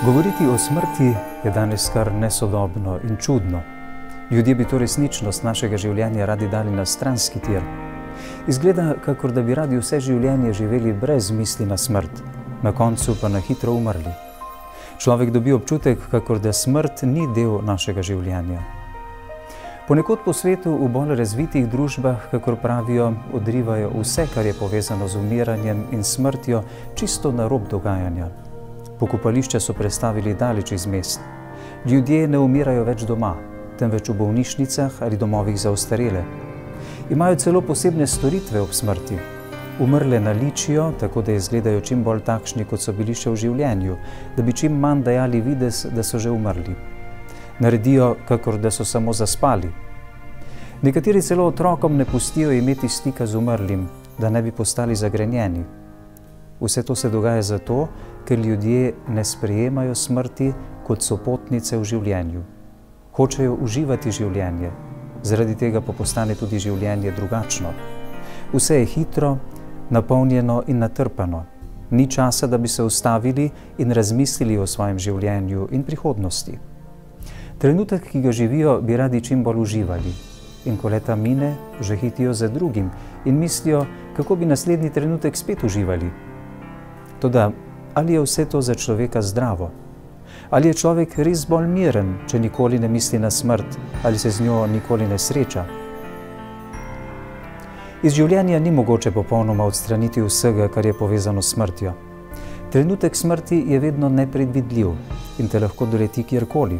Govoriti o smrti je danes kar nesodobno in čudno. Ljudje bi to resničnost našega življenja radi dali na stranski tir. Izgleda, kakor da bi radi vse življenje živeli brez misli na smrt, na koncu pa na hitro umrli. Človek dobi občutek, kakor da smrt ni del našega življenja. Ponekod po svetu v bolj razvitih družbah, kakor pravijo, odrivajo vse, kar je povezano z umiranjem in smrtjo, čisto na rob dogajanja. Pokopališča so prestavili daleč iz mest. Ljudje ne umirajo več doma, temveč v bolnišnicah ali domovih za ostarele. Imajo celo posebne storitve ob smrti. Umrle naličijo, tako da izgledajo čim bolj takšni, kot so bili še v življenju, da bi čim manj dajali videz, da so že umrli. Naredijo, kakor da so samo zaspali. Nekateri celo otrokom ne pustijo imeti stika z umrlim, da ne bi postali zagrenjeni. Vse to se dogaja zato, ker ljudje ne sprejemajo smrti kot sopotnice v življenju. Hočejo uživati življenje, zaradi tega pa postane tudi življenje drugačno. Vse je hitro, napolnjeno in natrpano. Ni časa, da bi se ustavili in razmislili o svojem življenju in prihodnosti. Trenutek, ki ga živijo, bi radi čim bolj uživali. In ko leta mine, že hitijo za drugim in mislijo, kako bi naslednji trenutek spet uživali. Toda, ali je vse to za človeka zdravo? Ali je človek res bolj miren, če nikoli ne misli na smrt, ali se z njo nikoli ne sreča? Iz življenja ni mogoče popolnoma odstraniti vsega, kar je povezano s smrtjo. Trenutek smrti je vedno nepredvidljiv in te lahko doleti kjerkoli.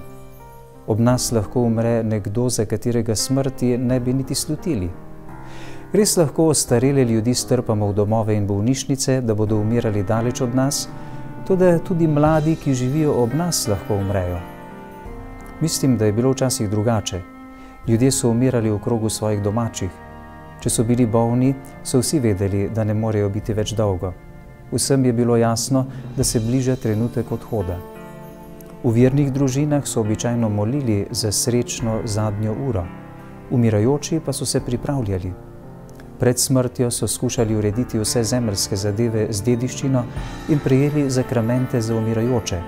Ob nas lahko umre nekdo, za katerega smrti ne bi niti slutili. Res lahko ostarele ljudi strpamo v domove in bolnišnice, da bodo umirali daleč od nas, toda tudi mladi, ki živijo ob nas, lahko umrejo. Mislim, da je bilo včasih drugače. Ljudje so umirali v krogu svojih domačih. Če so bili bolni, so vsi vedeli, da ne morejo biti več dolgo. Vsem je bilo jasno, da se bliža trenutek odhoda. V vernih družinah so običajno molili za srečno zadnjo uro. Umirajoči pa so se pripravljali. Pred smrtjo so skušali urediti vse zemeljske zadeve z dediščino in prejeli zakramente za umirajoče.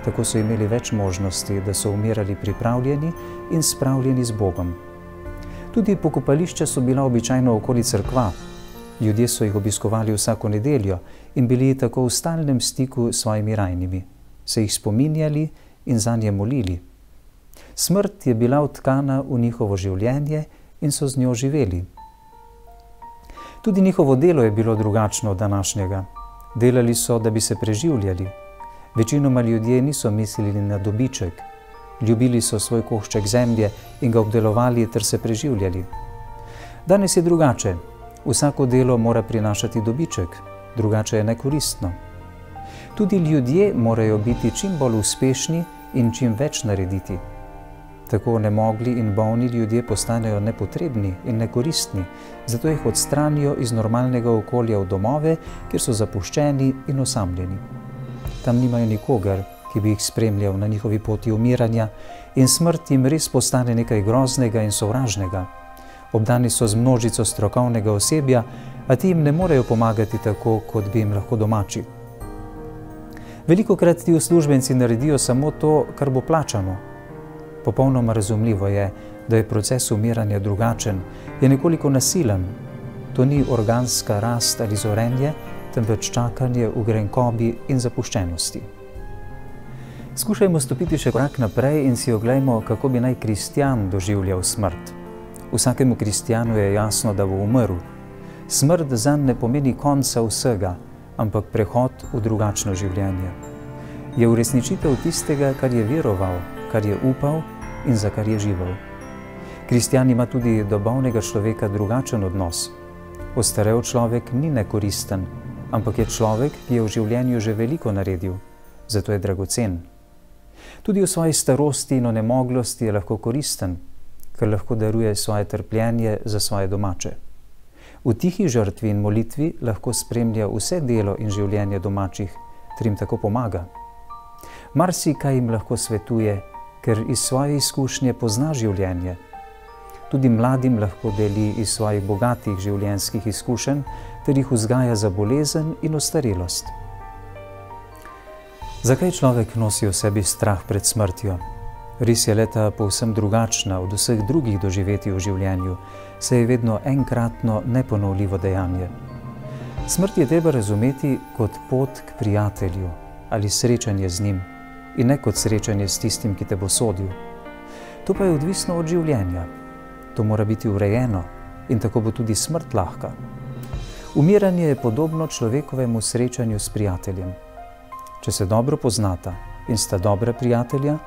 Tako so imeli več možnosti, da so umirali pripravljeni in spravljeni z Bogom. Tudi pokopališča so bila običajno okoli cerkva. Ljudje so jih obiskovali vsako nedeljo in bili tako v stalnem stiku s svojimi rajnimi. Se jih spominjali in zanje molili. Smrt je bila vtkana v njihovo življenje in so z njo živeli. Tudi njihovo delo je bilo drugačno od današnjega. Delali so, da bi se preživljali. Večinoma ljudje niso mislili na dobiček. Ljubili so svoj košček zemlje in ga obdelovali ter se preživljali. Danes je drugače. Vsako delo mora prinašati dobiček, drugače je nekoristno. Tudi ljudje morajo biti čim bolj uspešni in čim več narediti. Tako nemogli in bolni ljudje postanejo nepotrebni in nekoristni, zato jih odstranijo iz normalnega okolja v domove, kjer so zapuščeni in osamljeni. Tam nimajo nikogar, ki bi jih spremljal na njihovi poti umiranja, in smrt jim res postane nekaj groznega in sovražnega. Obdani so z množico strokovnega osebja, a ti jim ne morejo pomagati tako, kot bi jim lahko domači. Velikokrat ti uslužbenci naredijo samo to, kar bo plačano. Popolnoma razumljivo je, da je proces umiranja drugačen, je nekoliko nasilen. To ni organska rast ali zorenje, temveč čakanje v grenkobi in zapuščenosti. Skušajmo stopiti še korak naprej in si oglejmo, kako bi naj kristjan doživljal smrt. Vsakemu kristjanu je jasno, da bo umrl. Smrt zanj ne pomeni konca vsega, ampak prehod v drugačno življenje. Je uresničitev tistega, kar je veroval, kar je upal in za kar je živel. Kristjan ima tudi do bolnega človeka drugačen odnos. Ostarel človek ni nekoristen, ampak je človek, ki je v življenju že veliko naredil, zato je dragocen. Tudi v svoji starosti in onemoglosti je lahko koristen, ker lahko daruje svoje trpljenje za svoje domače. V tihi žrtvi in molitvi lahko spremlja vse delo in življenje domačih, ter jim tako pomaga. Marsikaj jim lahko svetuje, ker iz svoje izkušnje pozna življenje. Tudi mladim lahko deli iz svojih bogatih življenjskih izkušenj, ter jih vzgaja za bolezen in ostarelost. Zakaj človek nosi v sebi strah pred smrtjo? Res je leta povsem drugačna od vseh drugih doživetij v življenju, saj je vedno enkratno, neponovljivo dejanje. Smrt je treba razumeti kot pot k prijatelju ali srečanje z njim in ne kot srečanje s tistim, ki te bo sodil. To pa je odvisno od življenja. To mora biti urejeno in tako bo tudi smrt lahka. Umiranje je podobno človekovemu srečanju s prijateljem. Če se dobro poznata in sta dobra prijatelja,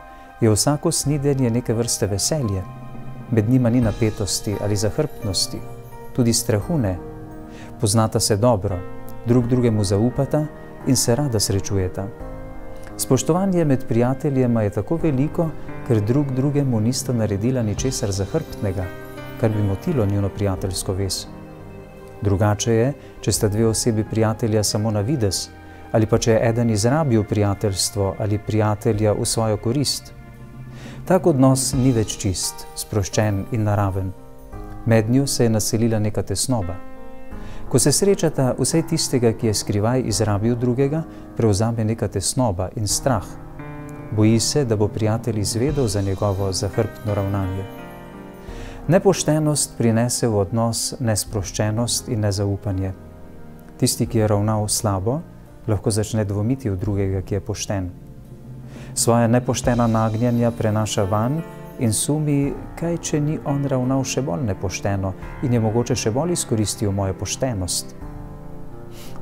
je vsako snidenje neke vrste veselje. Med njima ni napetosti ali zahrbtnosti, tudi strahu ne. Poznata se dobro, drug drugemu zaupata in se rada srečujeta. Spoštovanje med prijateljema je tako veliko, ker drug drugemu nista naredila ničesar zahrbtnega, kar bi motilo njuno prijateljsko vez. Drugače je, če sta dve osebi prijatelja samo na videz, ali pa če je eden izrabil prijateljstvo ali prijatelja v svojo korist. Tak odnos ni več čist, sproščen in naraven. Mednju se je naselila neka tesnoba. Ko se srečata, vsaj tistega, ki je skrivaj izrabil drugega, prevzame neka tesnoba in strah. Boji se, da bo prijatelj izvedel za njegovo zahrbtno ravnanje. Nepoštenost prinese v odnos nesproščenost in nezaupanje. Tisti, ki je ravnal slabo, lahko začne dvomiti v drugega, ki je pošten. Svoja nepoštena nagnjanja prenaša van in sumi, kaj če ni on ravnal še bolj nepošteno in je mogoče še bolj izkoristil mojo poštenost.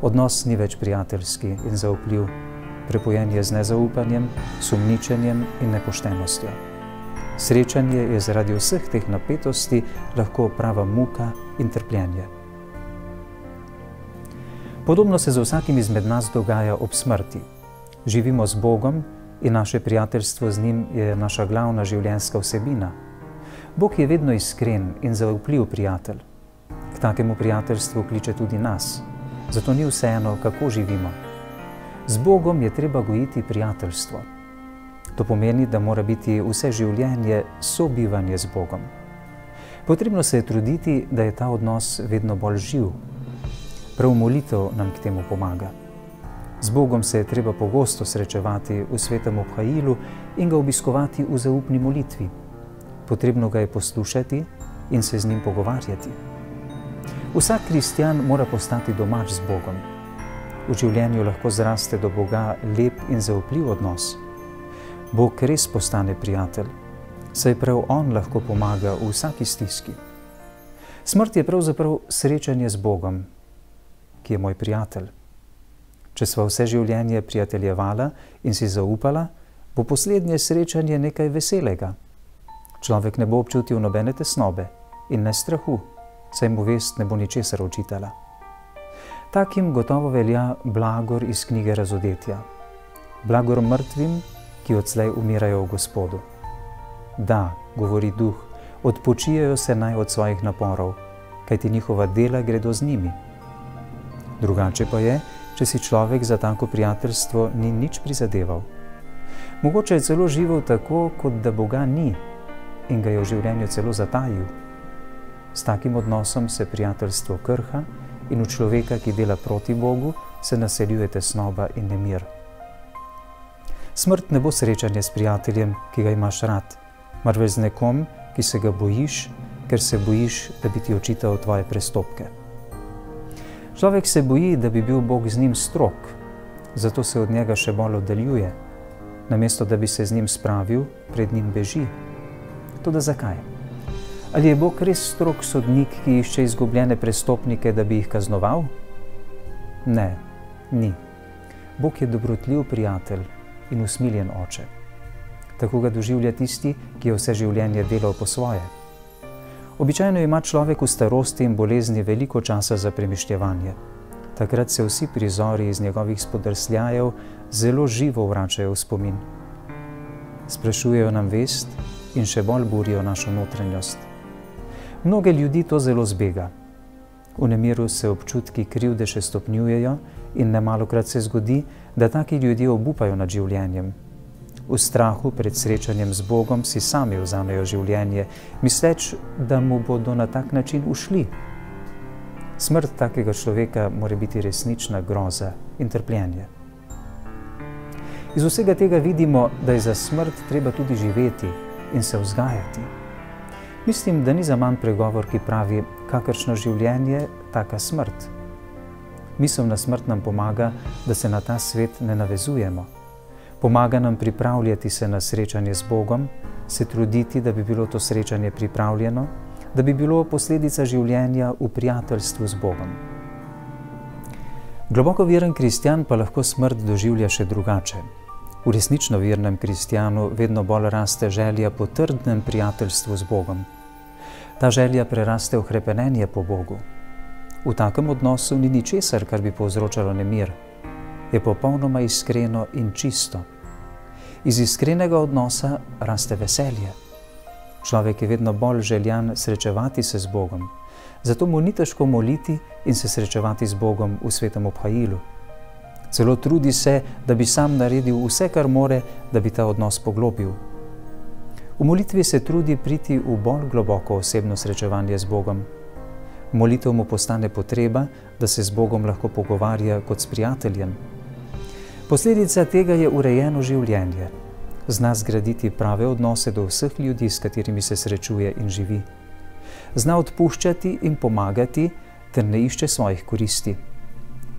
Odnos ni več prijateljski in zaupljiv, prepojen je z nezaupanjem, sumničenjem in nepoštenostjo. Srečanje je zaradi vseh teh napetosti lahko prava muka in trpljenje. Podobno se z vsakim izmed nas dogaja ob smrti. Živimo z Bogom in naše prijateljstvo z njim je naša glavna življenjska vsebina. Bog je vedno iskren in zaupljiv prijatelj. K takemu prijateljstvu kliče tudi nas, zato ni vseeno, kako živimo. Z Bogom je treba gojiti prijateljstvo. To pomeni, da mora biti vse življenje sobivanje z Bogom. Potrebno se je truditi, da je ta odnos vedno bolj živ. Prav molitev nam k temu pomaga. Z Bogom se je treba pogosto srečevati v svetem obhajilu in ga obiskovati v zaupni molitvi. Potrebno ga je poslušati in se z njim pogovarjati. Vsak kristjan mora postati domač z Bogom. V življenju lahko zraste do Boga lep in zaupljiv odnos. Bog res postane prijatelj, saj prav on lahko pomaga v vsaki stiski. Smrt je pravzaprav srečanje z Bogom, ki je moj prijatelj. Če sva vse življenje prijateljevala in si zaupala, bo poslednje srečanje nekaj veselega. Človek ne bo občutil nobene tesnobe in ne strahu, saj mu vest ne bo ničesar očitala. Takim gotovo velja blagor iz knjige Razodetja. Blagor mrtvim, ki odslej umirajo v Gospodu. Da, govori duh, odpočijajo se naj od svojih naporov, kajti njihova dela gredo z njimi. Drugače pa je, če si človek za tako prijateljstvo ni nič prizadeval. Mogoče je celo živel tako, kot da Boga ni in ga je v življenju celo zatajil. S takim odnosom se prijateljstvo krha in v človeka, ki dela proti Bogu, se naseljuje tesnoba in nemir. Smrt ne bo srečanje s prijateljem, ki ga imaš rad, marveč z nekom, ki se ga bojiš, ker se bojiš, da bi ti očital tvoje prestopke. Človek se boji, da bi bil Bog z njim strog, zato se od njega še bolj oddaljuje. Namesto, da bi se z njim spravil, pred njim beži. Toda zakaj? Ali je Bog res strog sodnik, ki išče izgubljene prestopnike, da bi jih kaznoval? Ne, ni. Bog je dobrotljiv prijatelj in usmiljen oče. Tako ga doživlja tisti, ki je vse življenje delal po svoje. Običajno ima človek v starosti in bolezni veliko časa za premišljevanje. Takrat se vsi prizori iz njegovih spodrsljajev zelo živo vračajo v spomin. Sprašujejo nam vest in še bolj burijo našo notranjost. Mnoge ljudi to zelo zbega. V nemiru se občutki krivde še stopnjujejo in nemalokrat se zgodi, da taki ljudje obupajo nad življenjem. V strahu pred srečanjem z Bogom si sami vzamejo življenje, misleč, da mu bodo na tak način ušli. Smrt takega človeka mora biti resnična groza in trpljenje. Iz vsega tega vidimo, da je za smrt treba tudi živeti in se vzgajati. Mislim, da ni zaman pregovor, ki pravi, kakršno življenje, taka smrt. Misel na smrt nam pomaga, da se na ta svet ne navezujemo. Pomaga nam pripravljati se na srečanje z Bogom, se truditi, da bi bilo to srečanje pripravljeno, da bi bilo posledica življenja v prijateljstvu z Bogom. Globoko veren kristjan pa lahko smrt doživlja še drugače. V resnično vernem kristjanu vedno bolj raste želja po trdnem prijateljstvu z Bogom. Ta želja preraste v hrepenenje po Bogu. V takem odnosu ni ničesar, kar bi povzročalo nemir. Je popolnoma iskreno in čisto. Iz iskrenega odnosa raste veselje. Človek je vedno bolj željan srečevati se z Bogom, zato mu ni težko moliti in se srečevati z Bogom v svetem obhajilu. Celo trudi se, da bi sam naredil vse, kar more, da bi ta odnos poglobil. V molitvi se trudi priti v bolj globoko osebno srečevanje z Bogom. Molitev mu postane potreba, da se z Bogom lahko pogovarja kot s prijateljem. Posledica tega je urejeno življenje. Zna zgraditi prave odnose do vseh ljudi, s katerimi se srečuje in živi. Zna odpuščati in pomagati, ter ne išče svojih koristi.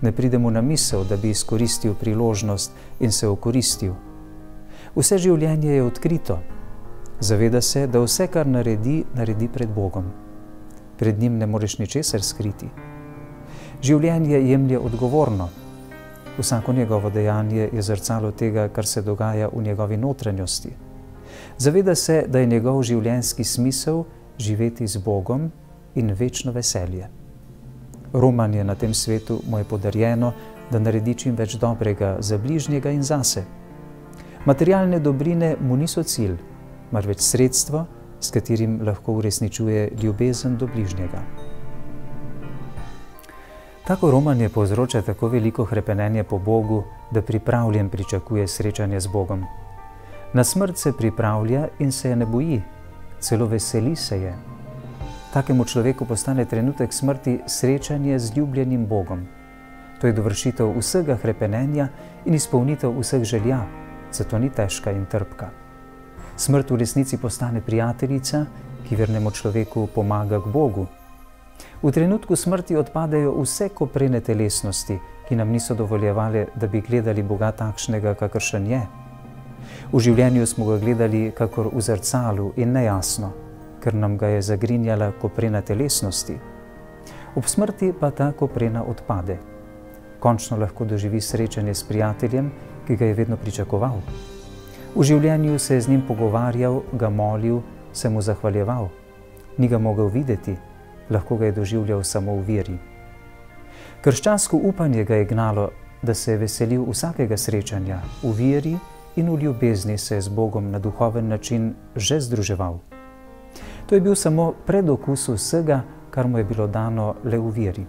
Ne pride mu na misel, da bi izkoristil priložnost in se okoristil. Vse življenje je odkrito. Zaveda se, da vse, kar naredi, naredi pred Bogom. Pred njim ne moreš ničesar skriti. Življenje jemlje odgovorno. Vsako njegovo dejanje je zrcalo tega, kar se dogaja v njegovi notranjosti. Zaveda se, da je njegov življenjski smisel živeti z Bogom in večno veselje. Romanje na tem svetu mu je podarjeno, da naredi čim več dobrega za bližnjega in zase. Materialne dobrine mu niso cilj, marveč sredstvo, s katerim lahko uresničuje ljubezen do bližnjega. Tako romanje povzroča tako veliko hrepenenje po Bogu, da pripravljen pričakuje srečanje z Bogom. Na smrt se pripravlja in se je ne boji, celo veseli se je. Takemu človeku postane trenutek smrti srečanje z ljubljenim Bogom. To je dovršitev vsega hrepenenja in izpolnitev vseh želja, zato ni težka in trpka. Smrt v resnici postane prijateljica, ki vernemu človeku pomaga k Bogu. V trenutku smrti odpadejo vse koprene telesnosti, ki nam niso dovoljevale, da bi gledali Boga takšnega, kakršen je. V življenju smo ga gledali kakor v zrcalu in nejasno, ker nam ga je zagrinjala koprena telesnosti. Ob smrti pa ta koprena odpade. Končno lahko doživi srečanje s prijateljem, ki ga je vedno pričakoval. V življenju se je z njim pogovarjal, ga molil, se mu zahvaljeval. Ni ga mogel videti, lahko ga je doživljal samo v veri. Krščansko upanje ga je gnalo, da se je veselil vsakega srečanja, v veri in v ljubezni se je z Bogom na duhoven način že združeval. To je bil samo predokus vsega, kar mu je bilo dano le v veri.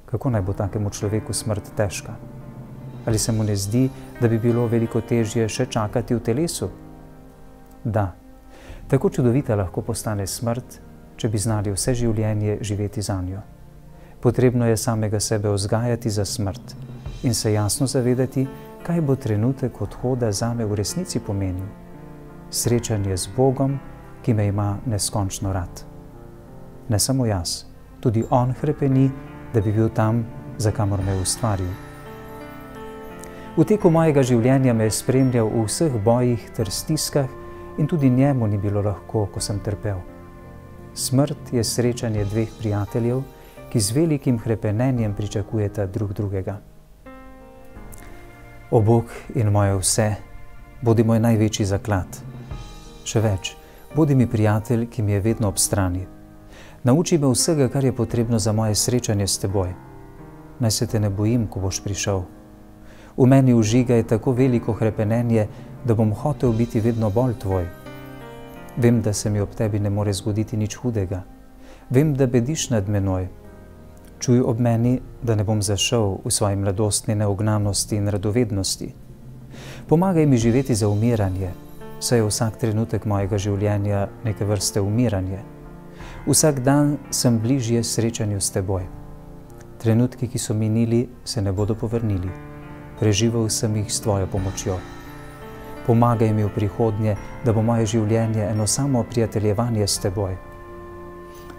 Kako naj bo takemu človeku smrt težka? Ali se mu ne zdi, da bi bilo veliko težje še čakati v telesu? Da, tako čudovita lahko postane smrt, če bi znali vse življenje živeti zanjo. Potrebno je samega sebe vzgajati za smrt in se jasno zavedati, kaj bo trenutek odhoda zame v resnici pomenil. Srečanje z Bogom, ki me ima neskončno rad. Ne samo jaz, tudi On hrepeni, da bi bil tam, za kamor me je ustvaril. V teku mojega življenja me je spremljal v vseh bojih ter stiskah in tudi njemu ni bilo lahko, ko sem trpel. Smrt je srečanje dveh prijateljev, ki z velikim hrepenenjem pričakujeta drug drugega. O Bog in moje vse, bodi moj največji zaklad. Še več, bodi mi prijatelj, ki mi je vedno ob strani. Nauči me vsega, kar je potrebno za moje srečanje s teboj. Naj se te ne bojim, ko boš prišel. V meni vžigaj tako veliko hrepenenje, da bom hotel biti vedno bolj tvoj. Vem, da se mi ob tebi ne more zgoditi nič hudega. Vem, da bediš nad menoj. Čuj ob meni, da ne bom zašel v svoji mladostni neugnanosti in radovednosti. Pomagaj mi živeti za umiranje, saj je vsak trenutek mojega življenja neke vrste umiranje. Vsak dan sem bližje srečanju s teboj. Trenutki, ki so minili, se ne bodo povrnili. preživel sem jih s tvojo pomočjo. Pomagaj mi v prihodnje, da bo moje življenje eno samo prijateljevanje s teboj.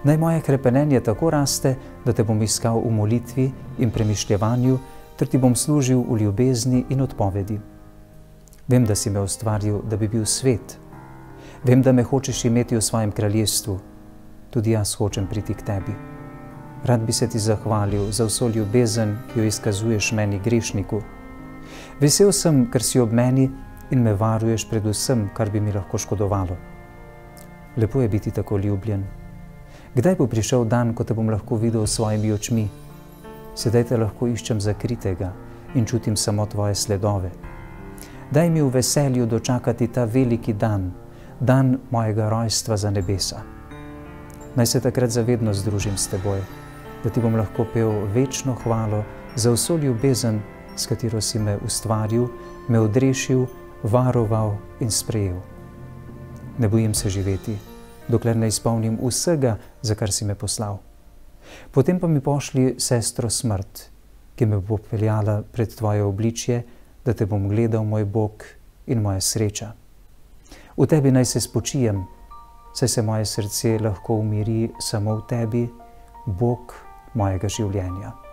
Naj moje hrepenenje tako raste, da te bom iskal v molitvi in premišljevanju, ter ti bom služil v ljubezni in odpovedi. Vem, da si me ustvaril, da bi bil svet. Vem, da me hočeš imeti v svojem kraljestvu. Tudi jaz hočem priti k tebi. Rad bi se ti zahvalil za vso ljubezen, ki jo izkazuješ meni grešniku. Vesel sem, ker si ob meni in me varuješ pred vsem, kar bi mi lahko škodovalo. Lepo je biti tako ljubljen. Kdaj bo prišel dan, ko te bom lahko videl s svojimi očmi? Sedaj te lahko iščem zakritega in čutim samo tvoje sledove. Daj mi v veselju dočakati ta veliki dan, dan mojega rojstva za nebesa. Naj se takrat zavedno združim s teboj, da ti bom lahko pel večno hvalo za vso ljubezen, s katero si me ustvaril, me odrešil, varoval in sprejel. Ne bojim se živeti, dokler ne izpolnim vsega, za kar si me poslal. Potem pa mi pošlji sestro smrt, ki me bo peljala pred tvoje obličje, da te bom gledal, moj Bog in moja sreča. V tebi naj se spočijem, saj se moje srce lahko umiri samo v tebi, Bog mojega življenja.